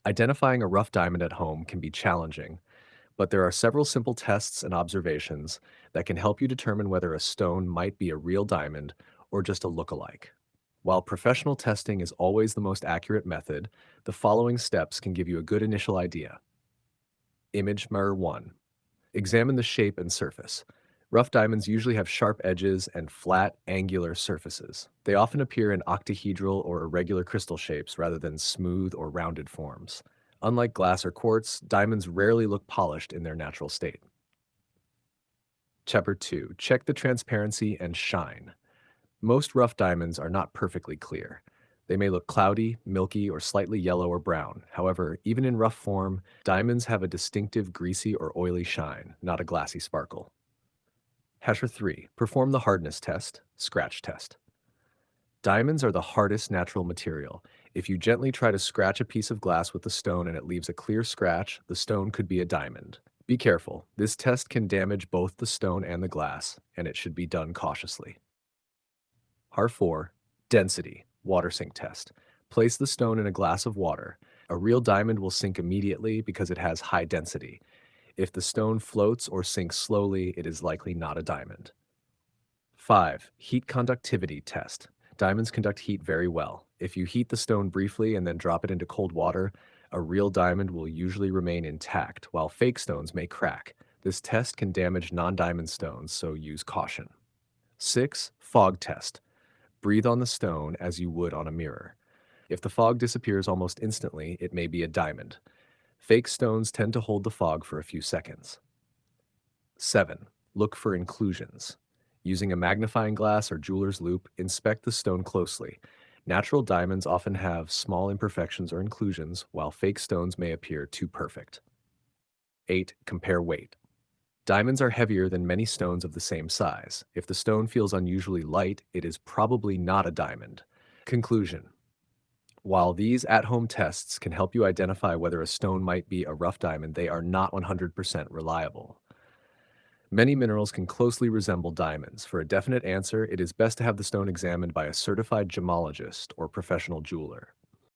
Identifying a rough diamond at home can be challenging, but there are several simple tests and observations that can help you determine whether a stone might be a real diamond or just a look-alike. While professional testing is always the most accurate method, the following steps can give you a good initial idea. Image Mirror 1. Examine the shape and surface. Rough diamonds usually have sharp edges and flat, angular surfaces. They often appear in octahedral or irregular crystal shapes rather than smooth or rounded forms. Unlike glass or quartz, diamonds rarely look polished in their natural state. Chapter 2. Check the transparency and shine. Most rough diamonds are not perfectly clear. They may look cloudy, milky, or slightly yellow or brown. However, even in rough form, diamonds have a distinctive greasy or oily shine, not a glassy sparkle. Hasher 3. Perform the hardness test, scratch test. Diamonds are the hardest natural material. If you gently try to scratch a piece of glass with a stone and it leaves a clear scratch, the stone could be a diamond. Be careful. This test can damage both the stone and the glass, and it should be done cautiously. R4. Density, water sink test. Place the stone in a glass of water. A real diamond will sink immediately because it has high density. If the stone floats or sinks slowly, it is likely not a diamond. 5. Heat conductivity test. Diamonds conduct heat very well. If you heat the stone briefly and then drop it into cold water, a real diamond will usually remain intact, while fake stones may crack. This test can damage non-diamond stones, so use caution. 6. Fog test. Breathe on the stone as you would on a mirror. If the fog disappears almost instantly, it may be a diamond. Fake stones tend to hold the fog for a few seconds. 7. Look for inclusions. Using a magnifying glass or jeweler's loupe, inspect the stone closely. Natural diamonds often have small imperfections or inclusions, while fake stones may appear too perfect. 8. Compare weight. Diamonds are heavier than many stones of the same size. If the stone feels unusually light, it is probably not a diamond. Conclusion. While these at-home tests can help you identify whether a stone might be a rough diamond, they are not 100% reliable. Many minerals can closely resemble diamonds. For a definite answer, it is best to have the stone examined by a certified gemologist or professional jeweler.